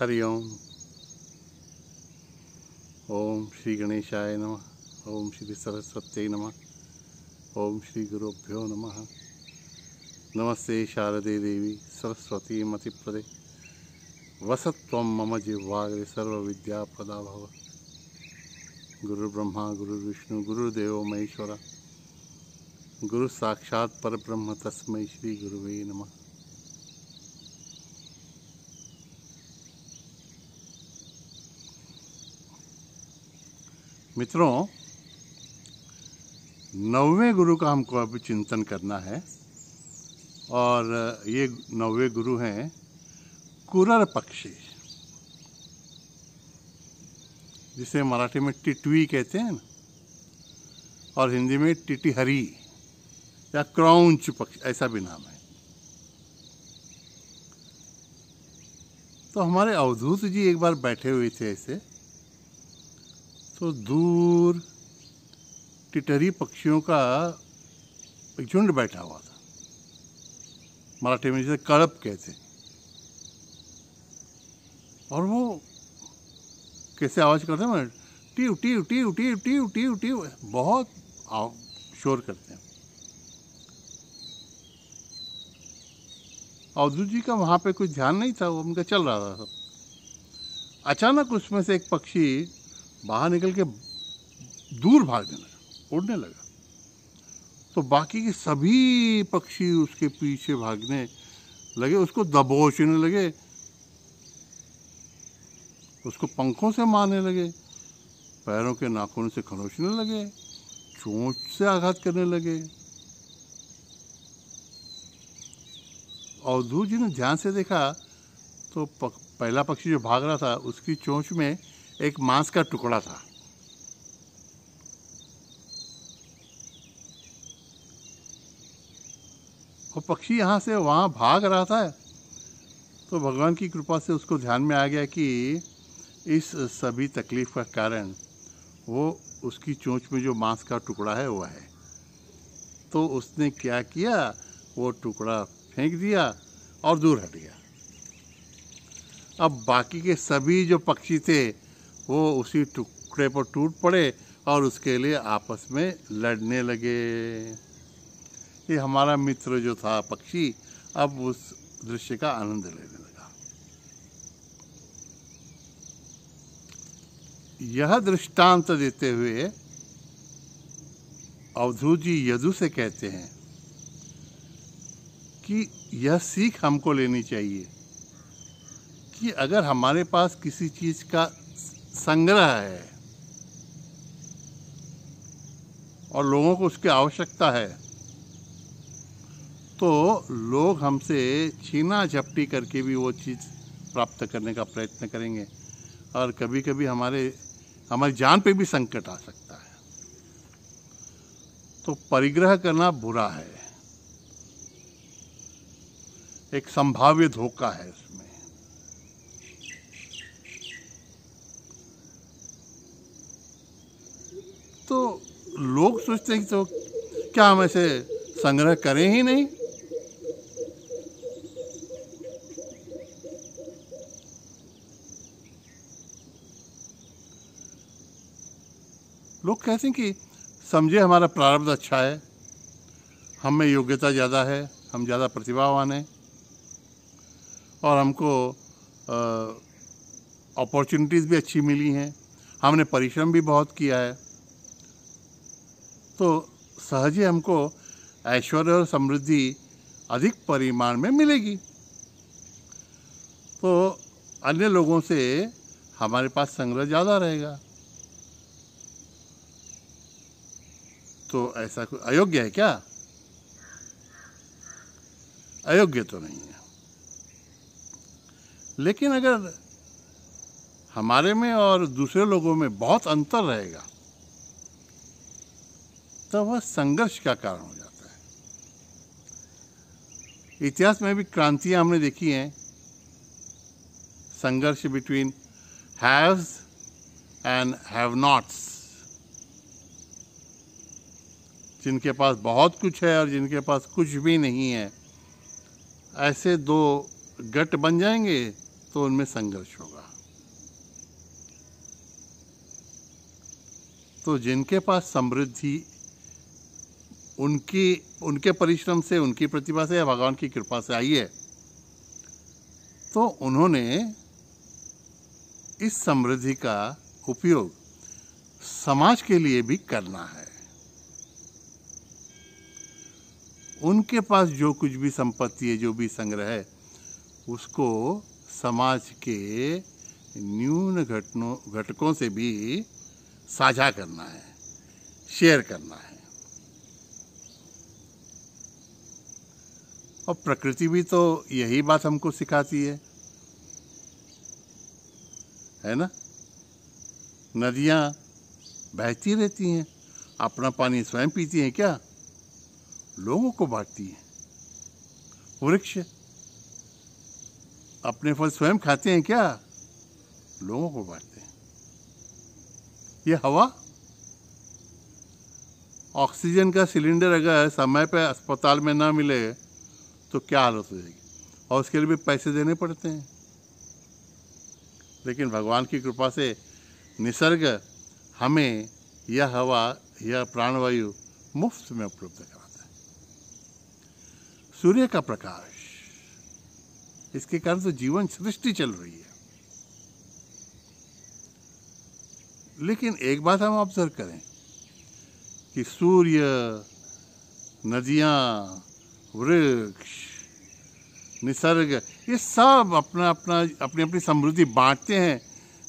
हरि ओम। ओम श्री गणेशाय नमः। ओम श्री सरस्वत्यै नमः। ओम श्री गुरुभ्यो नमः। नमस्ते शारदे देवी सरस्वती मतिप्रदे वसत्वं मम जिह्वाग्रे सर्वविद्याप्रदा भव। गुरुर्ब्रह्मा गुरुर्विष्णु गुरुर्देवो महेश्वरा गुरु साक्षात् परब्रह्म तस्मै श्री गुरुवे नमः। मित्रों, 9वें गुरु का हमको अभी चिंतन करना है और ये 9वें गुरु हैं कुरर पक्षी, जिसे मराठी में टिटवी कहते हैं ना, और हिंदी में टिटिहरी या क्रौंच पक्षी ऐसा भी नाम है। तो हमारे अवधूत जी एक बार बैठे हुए थे ऐसे, तो दूर टिटहरी पक्षियों का एक झुंड बैठा हुआ था। मराठी में जिसे कड़प कहते हैं। और वो कैसे आवाज करते हैं, टीव टीव टीव टीव टीव टीव टीव, बहुत शोर करते हैं। अवधूत जी का वहां पे कुछ ध्यान नहीं था, वो उनका चल रहा था सब। अचानक उसमें से एक पक्षी बाहर निकल के दूर भागने लगा, उड़ने लगा। तो बाकी के सभी पक्षी उसके पीछे भागने लगे, उसको दबोचने लगे, उसको पंखों से मारने लगे, पैरों के नाखून से खरोचने लगे, चोंच से आघात करने लगे। अवधूत जी ने ध्यान से देखा तो पहला पक्षी जो भाग रहा था उसकी चोंच में एक मांस का टुकड़ा था। वो पक्षी यहाँ से वहाँ भाग रहा था, तो भगवान की कृपा से उसको ध्यान में आ गया कि इस सभी तकलीफ का कारण वो उसकी चोंच में जो मांस का टुकड़ा है वो है। तो उसने क्या किया, वो टुकड़ा फेंक दिया और दूर हट गया। अब बाकी के सभी जो पक्षी थे वो उसी टुकड़े पर टूट पड़े और उसके लिए आपस में लड़ने लगे। ये हमारा मित्र जो था पक्षी अब उस दृश्य का आनंद लेने लगा। यह दृष्टांत देते हुए अवधूत जी यदु से कहते हैं कि यह सीख हमको लेनी चाहिए कि अगर हमारे पास किसी चीज का संग्रह है और लोगों को उसकी आवश्यकता है, तो लोग हमसे छीना झपटी करके भी वो चीज़ प्राप्त करने का प्रयत्न करेंगे और कभी कभी हमारी जान पे भी संकट आ सकता है। तो परिग्रह करना बुरा है, एक संभाव्य धोखा है उसमें। तो लोग सोचते हैं कि तो क्या हम ऐसे संग्रह करें ही नहीं। लोग कहते हैं कि समझे हमारा प्रारब्ध अच्छा है, हम में योग्यता ज़्यादा है, हम ज़्यादा प्रतिभावान हैं और हमको अपॉर्चुनिटीज़ भी अच्छी मिली हैं, हमने परिश्रम भी बहुत किया है, तो सहज ही हमको ऐश्वर्य और समृद्धि अधिक परिमाण में मिलेगी। तो अन्य लोगों से हमारे पास संग्रह ज़्यादा रहेगा। तो ऐसा कोई अयोग्य है क्या? अयोग्य तो नहीं है। लेकिन अगर हमारे में और दूसरे लोगों में बहुत अंतर रहेगा तो वह संघर्ष का कारण हो जाता है। इतिहास में भी क्रांतियां हमने देखी हैं, संघर्ष between haves and have nots, जिनके पास बहुत कुछ है और जिनके पास कुछ भी नहीं है। ऐसे दो गट बन जाएंगे तो उनमें संघर्ष होगा। तो जिनके पास समृद्धि उनके परिश्रम से, उनकी प्रतिभा से या भगवान की कृपा से आई है, तो उन्होंने इस समृद्धि का उपयोग समाज के लिए भी करना है। उनके पास जो कुछ भी संपत्ति है, जो भी संग्रह है, उसको समाज के न्यून घटकों से भी साझा करना है, शेयर करना है। और प्रकृति भी तो यही बात हमको सिखाती है ना। नदियाँ बहती रहती हैं, अपना पानी स्वयं पीती हैं क्या? लोगों को बांटती हैं। वृक्ष अपने फल स्वयं खाते हैं क्या? लोगों को बांटते हैं। ये हवा, ऑक्सीजन का सिलेंडर अगर समय पे अस्पताल में ना मिले तो क्या हालत हो जाएगी, और उसके लिए भी पैसे देने पड़ते हैं। लेकिन भगवान की कृपा से निसर्ग हमें यह हवा, यह प्राणवायु मुफ्त में उपलब्ध कराता है। सूर्य का प्रकाश, इसके कारण तो जीवन सृष्टि चल रही है। लेकिन एक बात हम ऑब्जर्व करें कि सूर्य, नदियाँ, वृक्ष, निसर्ग, ये सब अपनी अपनी समृद्धि बांटते हैं,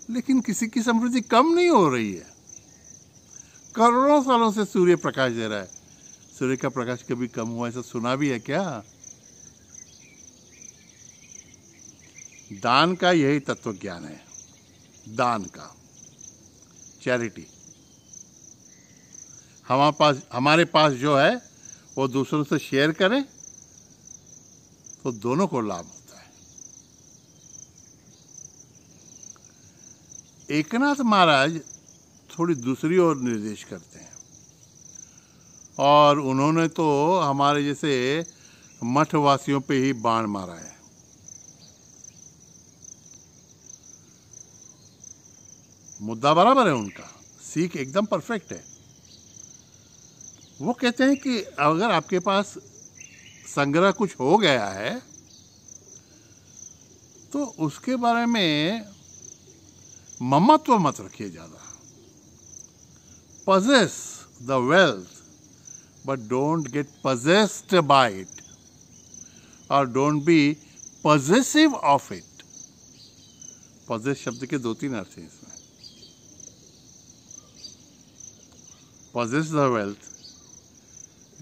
लेकिन किसी की समृद्धि कम नहीं हो रही है। करोड़ों सालों से सूर्य प्रकाश दे रहा है। सूर्य का प्रकाश कभी कम हुआ ऐसा सुना भी है क्या? दान का यही तत्व ज्ञान है। दान का, चैरिटी। हमारे पास जो है वो दूसरों से शेयर करें तो दोनों को लाभ होता है। एकनाथ महाराज थोड़ी दूसरी ओर निर्देश करते हैं, और उन्होंने तो हमारे जैसे मठवासियों पे ही बाण मारा है। मुद्दा बराबर है उनका, सीख एकदम परफेक्ट है। वो कहते हैं कि अगर आपके पास संग्रह कुछ हो गया है तो उसके बारे में ममत्व मत रखिए ज़्यादा। possess the wealth but don't get possessed by it, or don't be possessive of it. possess शब्द के दो तीन अर्थ हैं इसमें। possess the wealth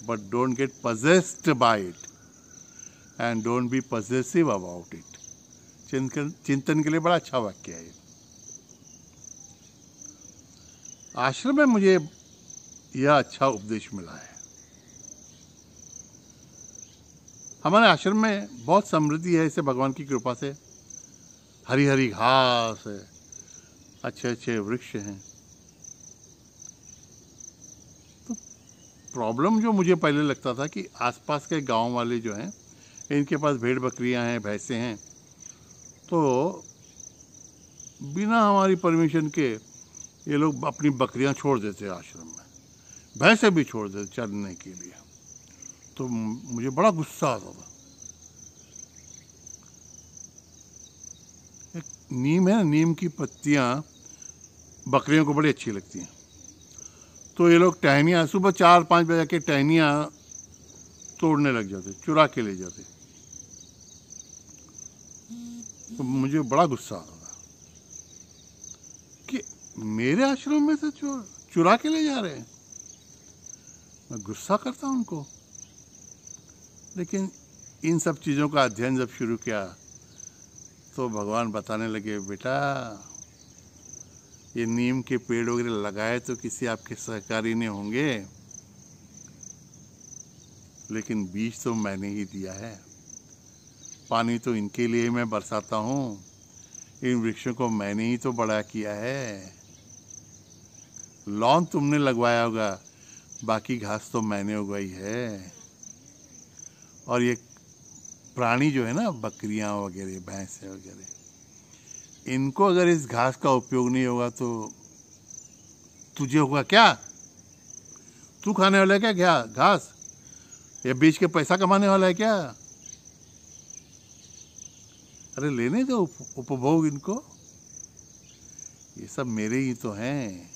but don't get possessed by it, and don't be possessive about it. चिंतन के लिए बड़ा अच्छा वाक्य है। आश्रम में मुझे यह अच्छा उपदेश मिला है। हमारे आश्रम में बहुत समृद्धि है, इसे भगवान की कृपा से। हरी हरी घास है, अच्छे अच्छे वृक्ष हैं। तो प्रॉब्लम जो मुझे पहले लगता था कि आसपास के गांव वाले जो हैं, इनके पास भेड़ बकरियां हैं, भैंसे हैं, तो बिना हमारी परमिशन के ये लोग अपनी बकरियां छोड़ देते आश्रम में, भैंसे भी छोड़ देते चरने के लिए। तो मुझे बड़ा गुस्सा आता था। एक नीम है, नीम की पत्तियां बकरियों को बड़ी अच्छी लगती हैं। तो ये लोग टहनियाँ सुबह 4-5 बजे के टहनियाँ तोड़ने लग जाते, चुरा के ले जाते। तो मुझे बड़ा गुस्सा आता था कि मेरे आश्रम में से चुरा के ले जा रहे हैं। मैं गुस्सा करता उनको। लेकिन इन सब चीज़ों का अध्ययन जब शुरू किया तो भगवान बताने लगे, बेटा ये नीम के पेड़ वगैरह लगाए तो किसी आपके सहकारी ने होंगे, लेकिन बीज तो मैंने ही दिया है, पानी तो इनके लिए मैं बरसाता हूँ, इन वृक्षों को मैंने ही तो बड़ा किया है। लॉन तुमने लगवाया होगा, बाकी घास तो मैंने उगाई है। और ये प्राणी जो है ना, बकरियां वगैरह, भैंसे वगैरह, इनको अगर इस घास का उपयोग नहीं होगा तो तुझे होगा क्या? तू खाने वाला है क्या घास? या बेच के पैसा कमाने वाला है क्या? अरे लेने दो उपभोग इनको, ये सब मेरे ही तो हैं।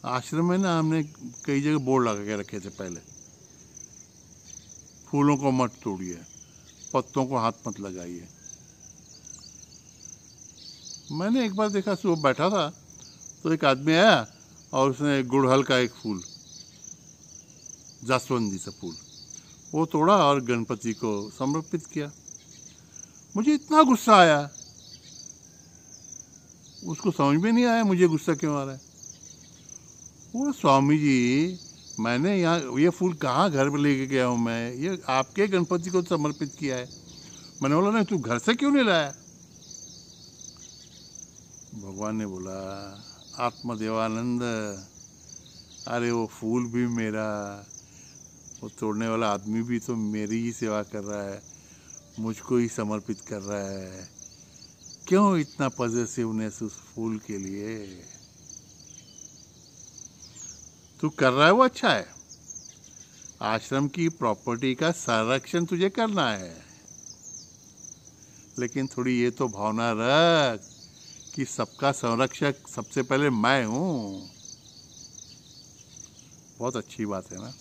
आश्रम में ना हमने कई जगह बोर्ड लगा के रखे थे पहले, फूलों को मत तोड़िए, पत्तों को हाथ मत लगाइए। मैंने एक बार देखा, सुबह बैठा था तो एक आदमी आया और उसने गुड़हल का एक फूल, जासवंदी सा फूल, वो तोड़ा और गणपति को समर्पित किया। मुझे इतना गुस्सा आया, उसको समझ में नहीं आया मुझे गुस्सा क्यों आ रहा है। वो स्वामी जी, मैंने यहाँ ये फूल कहाँ घर में लेके गया हूँ मैं, ये आपके गणपति को समर्पित किया है। मैंने बोला नहीं, तू घर से क्यों नहीं लाया? भगवान ने बोला, आत्मदेवानंद, अरे वो फूल भी मेरा, वो तोड़ने वाला आदमी भी तो मेरी ही सेवा कर रहा है, मुझको ही समर्पित कर रहा है, क्यों इतना पॉजिटिवनेस उस फूल के लिए? तू कर रहा है वो अच्छा है, आश्रम की प्रॉपर्टी का संरक्षण तुझे करना है, लेकिन थोड़ी ये तो भावना रख कि सबका संरक्षक सबसे पहले मैं हूं। बहुत अच्छी बात है ना।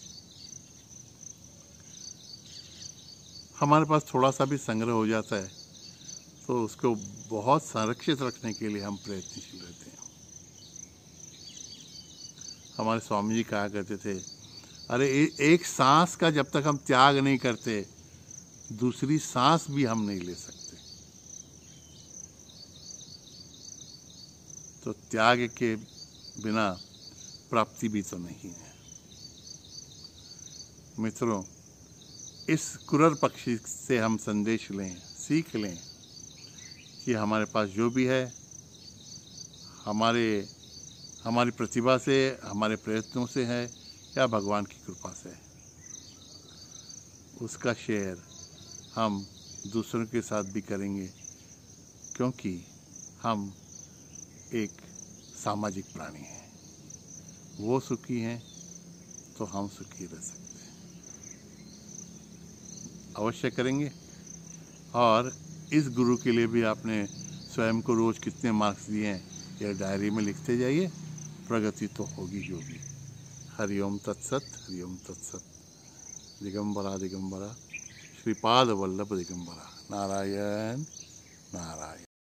हमारे पास थोड़ा सा भी संग्रह हो जाता है तो उसको बहुत संरक्षित रखने के लिए हम प्रयत्नशील रहते हैं। हमारे स्वामी जी कहा करते थे, अरे एक सांस का जब तक हम त्याग नहीं करते, दूसरी सांस भी हम नहीं ले सकते। तो त्याग के बिना प्राप्ति भी तो नहीं है। मित्रों, इस क्रूर पक्षी से हम संदेश लें, सीख लें कि हमारे पास जो भी है, हमारी प्रतिभा से, हमारे प्रयत्नों से है या भगवान की कृपा से, उसका शेयर हम दूसरों के साथ भी करेंगे, क्योंकि हम एक सामाजिक प्राणी हैं। वो सुखी हैं तो हम सुखी रह सकते हैं। अवश्य करेंगे। और इस गुरु के लिए भी आपने स्वयं को रोज कितने मार्क्स दिए हैं, यह डायरी में लिखते जाइए, प्रगति तो होगी ही होगी। हरिओम तत्सत, हरिओम तत्सत। दिगंबरा दिगंबरा, श्रीपाद वल्लभ दिगंबरा। नारायण नारायण।